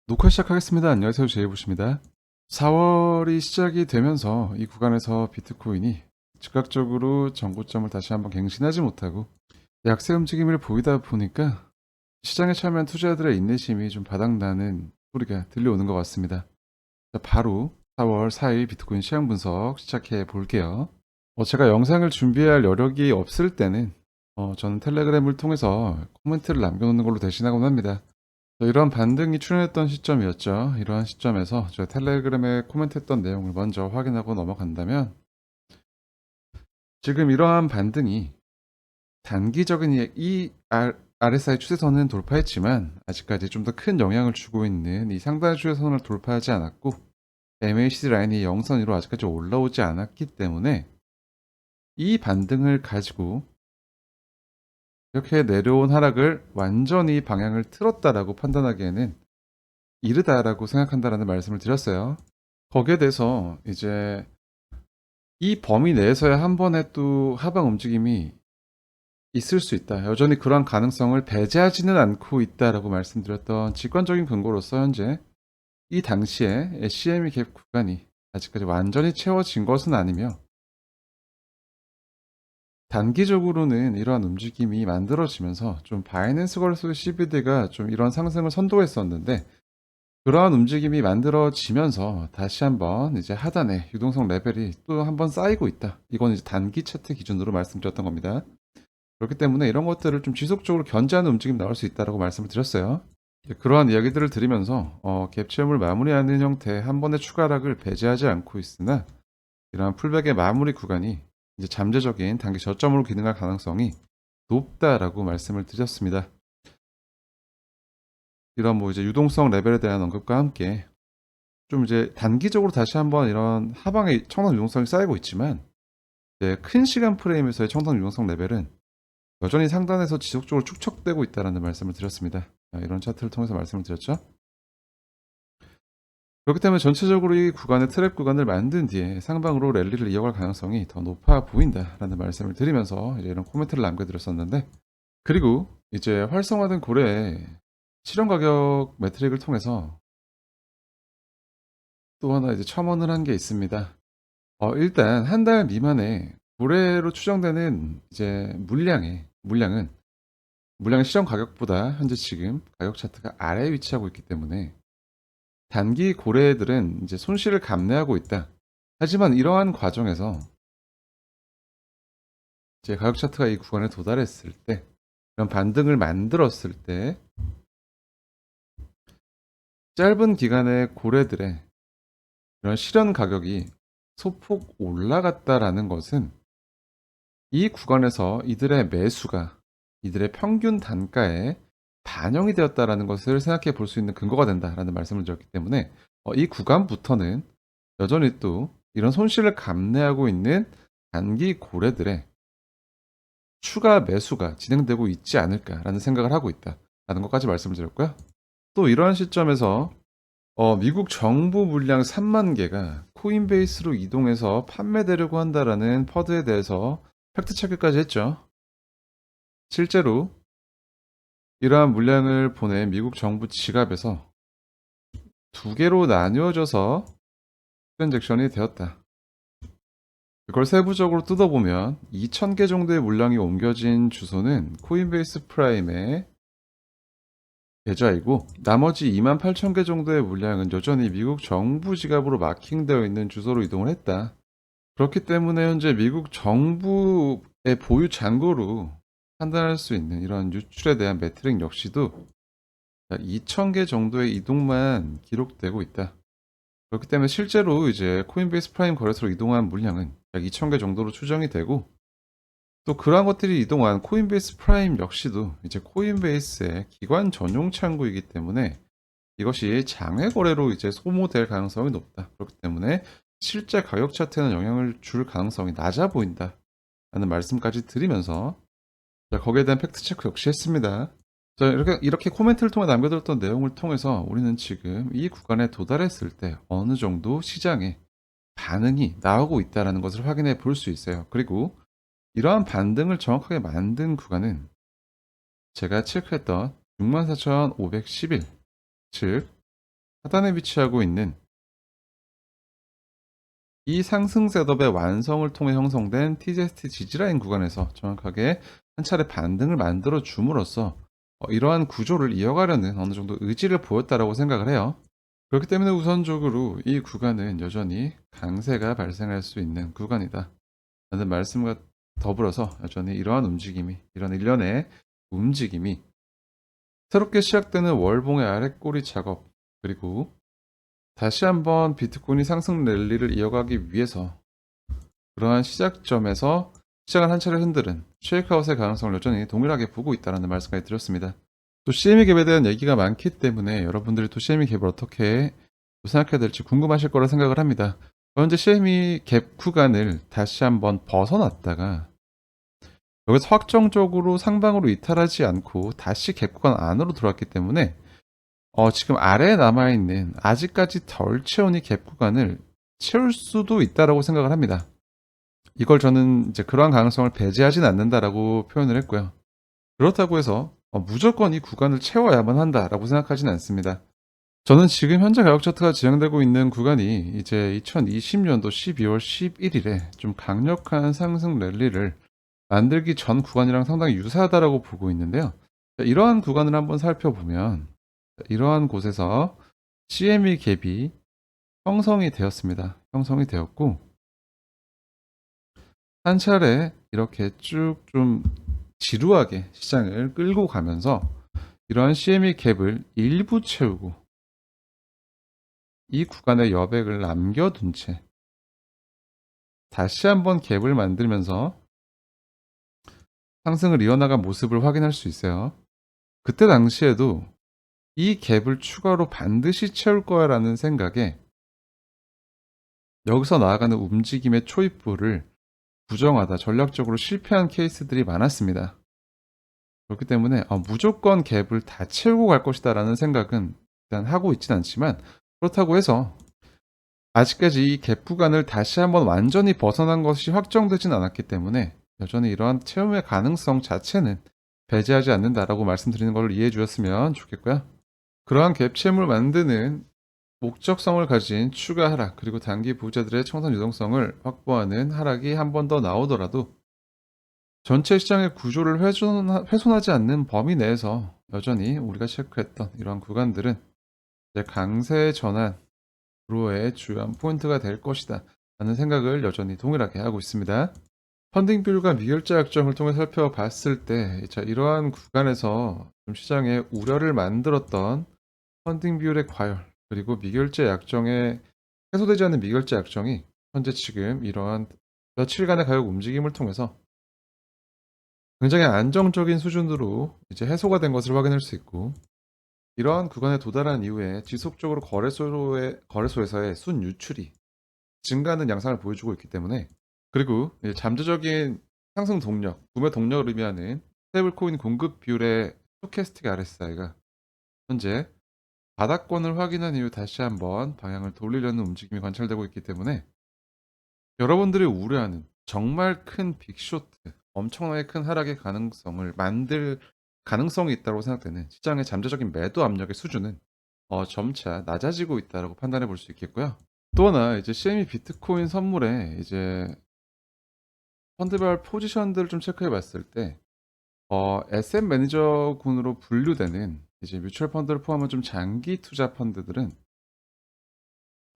녹화 시작하겠습니다. 안녕하세요. 제이부십니다. 4월이 시작이 되면서 이 구간에서 비트코인이 즉각적으로 전고점을 다시 한번 갱신하지 못하고 약세 움직임을 보이다 보니까 시장에 참여한 투자자들의 인내심이 좀 바닥나는 소리가 들려오는 것 같습니다. 자, 바로 4월 4일 비트코인 시장 분석 시작해 볼게요. 제가 영상을 준비할 여력이 없을 때는 저는 텔레그램을 통해서 코멘트를 남겨놓는 걸로 대신하곤 합니다. 이런 반등이 출현했던 시점이었죠. 이러한 시점에서 제가 텔레그램에 코멘트했던 내용을 먼저 확인하고 넘어간다면, 지금 이러한 반등이 단기적인 이 RSI 추세선은 돌파했지만 아직까지 좀 더 큰 영향을 주고 있는 이 상단 추세선을 돌파하지 않았고, MACD 라인이 영선 위로 아직까지 올라오지 않았기 때문에 이 반등을 가지고 이렇게 내려온 하락을 완전히 방향을 틀었다라고 판단하기에는 이르다라고 생각한다라는 말씀을 드렸어요. 거기에 대해서 이제 이 범위 내에서야 한 번에 또 하방 움직임이 있을 수 있다. 여전히 그러한 가능성을 배제하지는 않고 있다라고 말씀드렸던 직관적인 근거로서 현재 이 당시에 CME 갭 구간이 아직까지 완전히 채워진 것은 아니며, 단기적으로는 이러한 움직임이 만들어지면서 좀 바이낸스 걸스 CBD가 좀 이런 상승을 선도했었는데, 그러한 움직임이 만들어지면서 다시 한번 이제 하단에 유동성 레벨이 또 한번 쌓이고 있다. 이건 이제 단기 차트 기준으로 말씀드렸던 겁니다. 그렇기 때문에 이런 것들을 좀 지속적으로 견제하는 움직임이 나올 수 있다고 말씀을 드렸어요. 그러한 이야기들을 드리면서 갭 체험을 마무리하는 형태 한 번의 추가 하락을 배제하지 않고 있으나, 이러한 풀백의 마무리 구간이 이제 잠재적인 단기 저점으로 기능할 가능성이 높다라고 말씀을 드렸습니다. 이런 뭐 이제 유동성 레벨에 대한 언급과 함께 좀 이제 단기적으로 다시 한번 이런 하방의 청산 유동성이 쌓이고 있지만, 이제 큰 시간 프레임에서의 청산 유동성 레벨은 여전히 상단에서 지속적으로 축적되고 있다는 말씀을 드렸습니다. 이런 차트를 통해서 말씀을 드렸죠. 그렇기 때문에 전체적으로 이 구간의 트랩 구간을 만든 뒤에 상방으로 랠리를 이어갈 가능성이 더 높아 보인다라는 말씀을 드리면서 이제 이런 코멘트를 남겨드렸었는데, 그리고 이제 활성화된 고래의 실현 가격 매트릭을 통해서 또 하나 이제 첨언을 한 게 있습니다. 일단 한 달 미만의 고래로 추정되는 이제 물량은 시정 가격보다 현재 지금 가격 차트가 아래에 위치하고 있기 때문에 단기 고래들은 이제 손실을 감내하고 있다. 하지만 이러한 과정에서 이제 가격 차트가 이 구간에 도달했을 때, 이런 반등을 만들었을 때 짧은 기간의 고래들의 이런 실현 가격이 소폭 올라갔다라는 것은 이 구간에서 이들의 매수가 이들의 평균 단가에 반영이 되었다라는 것을 생각해 볼 수 있는 근거가 된다라는 말씀을 드렸기 때문에, 이 구간부터는 여전히 또 이런 손실을 감내하고 있는 단기 고래들의 추가 매수가 진행되고 있지 않을까라는 생각을 하고 있다라는 것까지 말씀을 드렸고요. 또 이러한 시점에서 미국 정부 물량 3만 개가 코인베이스로 이동해서 판매되려고 한다라는 퍼드에 대해서 팩트 체크까지 했죠. 실제로 이러한 물량을 보낸 미국 정부 지갑에서 두 개로 나뉘어져서 트랜잭션이 되었다. 이걸 세부적으로 뜯어보면 2,000개 정도의 물량이 옮겨진 주소는 코인베이스 프라임의 계좌이고, 나머지 28,000개 정도의 물량은 여전히 미국 정부 지갑으로 마킹되어 있는 주소로 이동을 했다. 그렇기 때문에 현재 미국 정부의 보유 잔고로 판단할 수 있는 이런 유출에 대한 매트릭 역시도 2,000개 정도의 이동만 기록되고 있다. 그렇기 때문에 실제로 이제 코인베이스 프라임 거래소로 이동한 물량은 약 2,000개 정도로 추정이 되고, 또 그러한 것들이 이동한 코인베이스 프라임 역시도 이제 코인베이스의 기관 전용 창구이기 때문에 이것이 장외 거래로 이제 소모될 가능성이 높다. 그렇기 때문에 실제 가격 차트에는 영향을 줄 가능성이 낮아 보인다 라는 말씀까지 드리면서, 거기에 대한 팩트 체크 역시 했습니다. 자, 이렇게 코멘트를 통해 남겨드렸던 내용을 통해서 우리는 지금 이 구간에 도달했을 때 어느 정도 시장에 반응이 나오고 있다는 것을 확인해 볼 수 있어요. 그리고 이러한 반등을 정확하게 만든 구간은 제가 체크했던 64,511, 즉 하단에 위치하고 있는 이 상승 셋업의 완성을 통해 형성된 TZST 지지라인 구간에서 정확하게 한 차례 반등을 만들어 줌으로써 이러한 구조를 이어가려는 어느 정도 의지를 보였다라고 생각을 해요. 그렇기 때문에 우선적으로 이 구간은 여전히 강세가 발생할 수 있는 구간이다 라는 말씀과 더불어서 여전히 이러한 움직임이, 이런 일련의 움직임이 새롭게 시작되는 월봉의 아랫꼬리 작업, 그리고 다시 한번 비트코인이 상승 랠리를 이어가기 위해서 그러한 시작점에서 시장을 한 차례 흔드는 쉐이크아웃의 가능성을 여전히 동일하게 보고 있다는 말씀까지 드렸습니다. 또 CME 갭에 대한 얘기가 많기 때문에 여러분들이 또 CME 갭을 어떻게 생각해야 될지 궁금하실 거라 생각을 합니다. 현재 CME 갭 구간을 다시 한번 벗어났다가 여기서 확정적으로 상방으로 이탈하지 않고 다시 갭 구간 안으로 들어왔기 때문에 지금 아래에 남아있는 아직까지 덜 채운 이 갭 구간을 채울 수도 있다라고 생각을 합니다. 이걸 저는 이제 그러한 가능성을 배제하진 않는다라고 표현을 했고요. 그렇다고 해서 무조건 이 구간을 채워야만 한다라고 생각하지는 않습니다. 저는 지금 현재 가격 차트가 진행되고 있는 구간이 이제 2020년도 12월 11일에 좀 강력한 상승 랠리를 만들기 전 구간이랑 상당히 유사하다라고 보고 있는데요. 이러한 구간을 한번 살펴보면 이러한 곳에서 CME 갭이 형성이 되었습니다. 형성이 되었고 한 차례 이렇게 쭉 좀 지루하게 시장을 끌고 가면서 이러한 CME 갭을 일부 채우고 이 구간의 여백을 남겨둔 채 다시 한번 갭을 만들면서 상승을 이어나간 모습을 확인할 수 있어요. 그때 당시에도 이 갭을 추가로 반드시 채울 거야 라는 생각에 여기서 나아가는 움직임의 초입부를 부정하다 전략적으로 실패한 케이스들이 많았습니다. 그렇기 때문에 무조건 갭을 다 채우고 갈 것이다 라는 생각은 일단 하고 있진 않지만, 그렇다고 해서 아직까지 이 갭 구간을 다시 한번 완전히 벗어난 것이 확정되진 않았기 때문에 여전히 이러한 채움의 가능성 자체는 배제하지 않는다라고 말씀드리는 걸 이해해 주셨으면 좋겠고요. 그러한 갭 채움을 만드는 목적성을 가진 추가 하락, 그리고 단기 보유자들의 청산 유동성을 확보하는 하락이 한 번 더 나오더라도 전체 시장의 구조를 훼손하지 않는 범위 내에서 여전히 우리가 체크했던 이러한 구간들은 이제 강세 전환으로의 주요한 포인트가 될 것이다 라는 생각을 여전히 동일하게 하고 있습니다. 펀딩 비율과 미결제 약정을 통해 살펴봤을 때 이러한 구간에서 좀 시장에 우려를 만들었던 펀딩 비율의 과열, 그리고 미결제 약정에 해소되지 않는 미결제 약정이 현재 지금 이러한 며칠간의 가격 움직임을 통해서 굉장히 안정적인 수준으로 이제 해소가 된 것을 확인할 수 있고, 이러한 구간에 도달한 이후에 지속적으로 거래소에서의 순유출이 증가하는 양상을 보여주고 있기 때문에, 그리고 잠재적인 상승 동력, 구매 동력을 의미하는 스테이블코인 공급 비율의 스토캐스틱 RSI가 현재 바닥권을 확인한 이후 다시 한번 방향을 돌리려는 움직임이 관찰되고 있기 때문에 여러분들이 우려하는 정말 큰 빅쇼트, 엄청나게 큰 하락의 가능성을 만들 가능성이 있다고 생각되는 시장의 잠재적인 매도 압력의 수준은 점차 낮아지고 있다고 판단해 볼 수 있겠고요. 또 하나 이제 CME 비트코인 선물에 이제 펀드별 포지션들을 좀 체크해 봤을 때 SM 매니저군으로 분류되는 이제 뮤추얼 펀드를 포함한 좀 장기 투자 펀드들은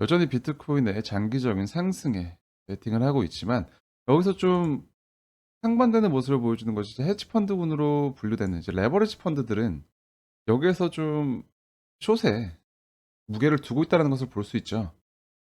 여전히 비트코인의 장기적인 상승에 베팅을 하고 있지만, 여기서 좀 상반되는 모습을 보여주는 것이 이제 헤지 펀드군으로 분류되는 이제 레버리지 펀드들은 여기에서 좀 숏에 무게를 두고 있다는 것을 볼 수 있죠.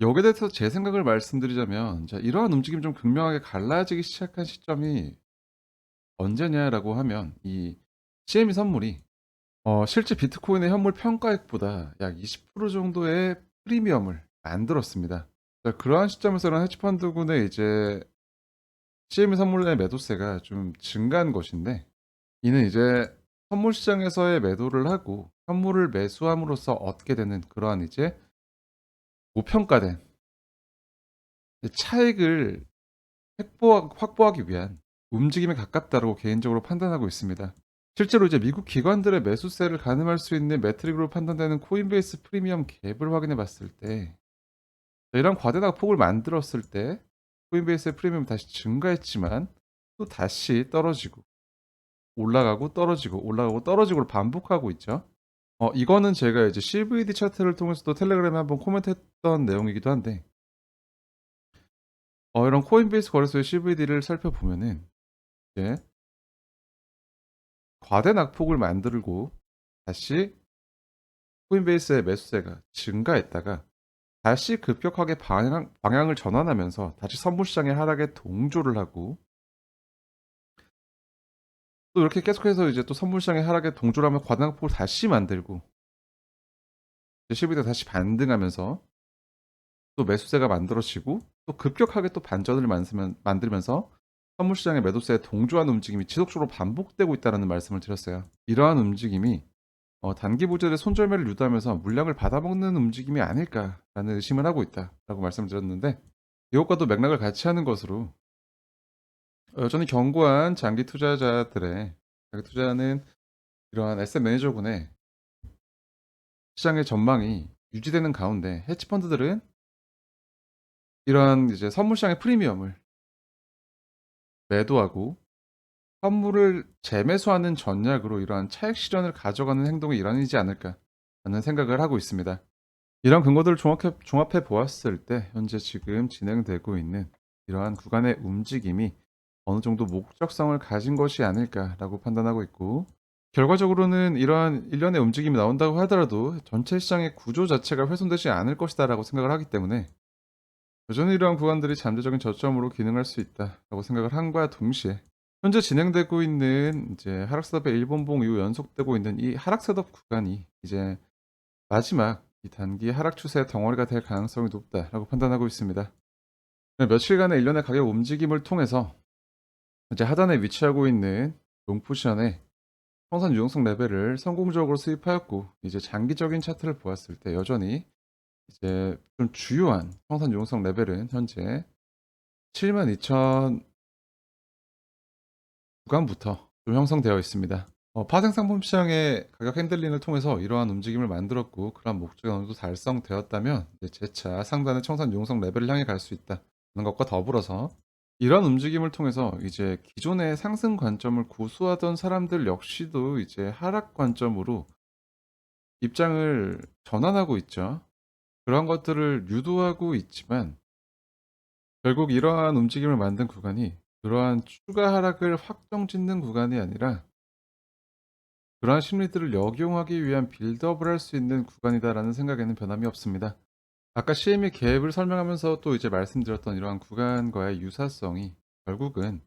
여기에 대해서 제 생각을 말씀드리자면, 자, 이러한 움직임이 좀 극명하게 갈라지기 시작한 시점이 언제냐라고 하면 이 CME 선물이 실제 비트코인의 현물 평가액보다 약 20% 정도의 프리미엄을 만들었습니다. 자, 그러한 시점에서는 헤지펀드군의 이제 CME 선물의 매도세가 좀 증가한 것인데, 이는 이제 선물 시장에서의 매도를 하고 현물을 매수함으로써 얻게 되는 그러한 이제 고평가된 차익을 확보하기 위한 움직임에 가깝다고 개인적으로 판단하고 있습니다. 실제로 이제 미국 기관들의 매수세를 가늠할 수 있는 매트릭으로 판단되는 코인베이스 프리미엄 갭을 확인해 봤을 때 이런 과대나 폭을 만들었을 때 코인베이스의 프리미엄이 다시 증가했지만 또 다시 떨어지고 올라가고 떨어지고 올라가고 떨어지고를 반복하고 있죠. 이거는 제가 이제 CVD 차트를 통해서도 텔레그램에 한번 코멘트했던 내용이기도 한데 이런 코인베이스 거래소의 CVD를 살펴보면은 이제 과대 낙폭을 만들고 다시 코인베이스의 매수세가 증가했다가 다시 급격하게 방향을 전환하면서 다시 선물 시장의 하락에 동조를 하고 또 이렇게 계속해서 이제 또 선물 시장의 하락에 동조를 하면 과대 낙폭을 다시 만들고 CVD가 다시 반등하면서 또 매수세가 만들어지고 또 급격하게 또 반전을 만들면서 선물 시장의 매도세에 동조하는 움직임이 지속적으로 반복되고 있다는 말씀을 드렸어요. 이러한 움직임이 단기 보조의 손절매를 유도하면서 물량을 받아먹는 움직임이 아닐까라는 의심을 하고 있다라고 말씀을 드렸는데 이것과도 맥락을 같이 하는 것으로 여전히 견고한 장기 투자자들의 장기 투자는 이러한 에셋 매니저군의 시장의 전망이 유지되는 가운데 헤지펀드들은 이러한 이제 선물 시장의 프리미엄을 매도하고 선물을 재매수하는 전략으로 이러한 차익 실현을 가져가는 행동의 일환이지 않을까라는 생각을 하고 있습니다. 이런 근거들을 종합해 보았을 때 현재 지금 진행되고 있는 이러한 구간의 움직임이 어느 정도 목적성을 가진 것이 아닐까라고 판단하고 있고 결과적으로는 이러한 일련의 움직임이 나온다고 하더라도 전체 시장의 구조 자체가 훼손되지 않을 것이다라고 생각을 하기 때문에 여전히 이러한 구간들이 잠재적인 저점으로 기능할 수 있다라고 생각을 함과 동시에 현재 진행되고 있는 이제 하락 셋업의 일본봉 이후 연속되고 있는 이 하락 셋업 구간이 이제 마지막 이 단기 하락 추세의 덩어리가 될 가능성이 높다라고 판단하고 있습니다. 며칠간의 일련의 가격 움직임을 통해서 이제 하단에 위치하고 있는 롱포지션의 청산 유동성 레벨을 성공적으로 수입하였고 이제 장기적인 차트를 보았을 때 여전히 이제 좀 주요한 청산 유동성 레벨은 현재 72,000 구간부터 좀 형성되어 있습니다. 파생 상품 시장의 가격 핸들링을 통해서 이러한 움직임을 만들었고 그러한 목적이 어느 정도 달성되었다면 이제 재차 상단의 청산 유동성 레벨을 향해 갈 수 있다는 것과 더불어서 이러한 움직임을 통해서 이제 기존의 상승 관점을 고수하던 사람들 역시도 이제 하락 관점으로 입장을 전환하고 있죠. 그런 것들을 유도하고 있지만 결국 이러한 움직임을 만든 구간이 그러한 추가 하락을 확정짓는 구간이 아니라 그러한 심리들을 역용하기 위한 빌드업을 할 수 있는 구간이다라는 생각에는 변함이 없습니다. 아까 CME 갭을 설명하면서 또 이제 말씀드렸던 이러한 구간과의 유사성이 결국은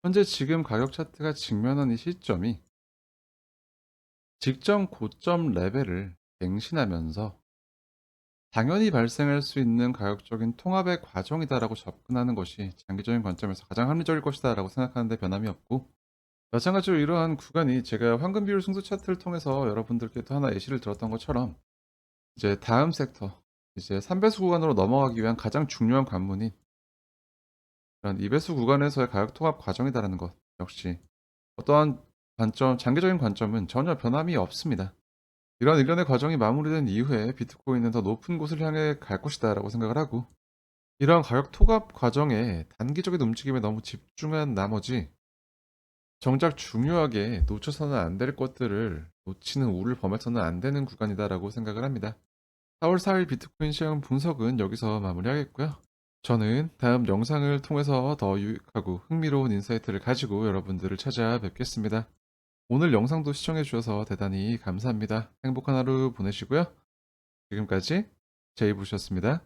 현재 지금 가격 차트가 직면한 이 시점이 직전 고점 레벨을 갱신하면서 당연히 발생할 수 있는 가격적인 통합의 과정이다라고 접근하는 것이 장기적인 관점에서 가장 합리적일 것이다라고 생각하는 데 변함이 없고 마찬가지로 이러한 구간이 제가 황금 비율 승수 차트를 통해서 여러분들께도 하나 예시를 들었던 것처럼 이제 다음 섹터 이제 3배수 구간으로 넘어가기 위한 가장 중요한 관문인 이런 2배수 구간에서의 가격 통합 과정이다라는 것 역시 어떠한 관점, 장기적인 관점은 전혀 변함이 없습니다. 이런 일련의 과정이 마무리된 이후에 비트코인은 더 높은 곳을 향해 갈 것이다라고 생각을 하고 이러한 가격 통합 과정에 단기적인 움직임에 너무 집중한 나머지 정작 중요하게 놓쳐서는 안 될 것들을 놓치는 우를 범해서는 안 되는 구간이다라고 생각을 합니다. 4월 4일 비트코인 시장 분석은 여기서 마무리하겠고요. 저는 다음 영상을 통해서 더 유익하고 흥미로운 인사이트를 가지고 여러분들을 찾아뵙겠습니다. 오늘 영상도 시청해 주셔서 대단히 감사합니다. 행복한 하루 보내시고요. 지금까지 제이부셨습니다.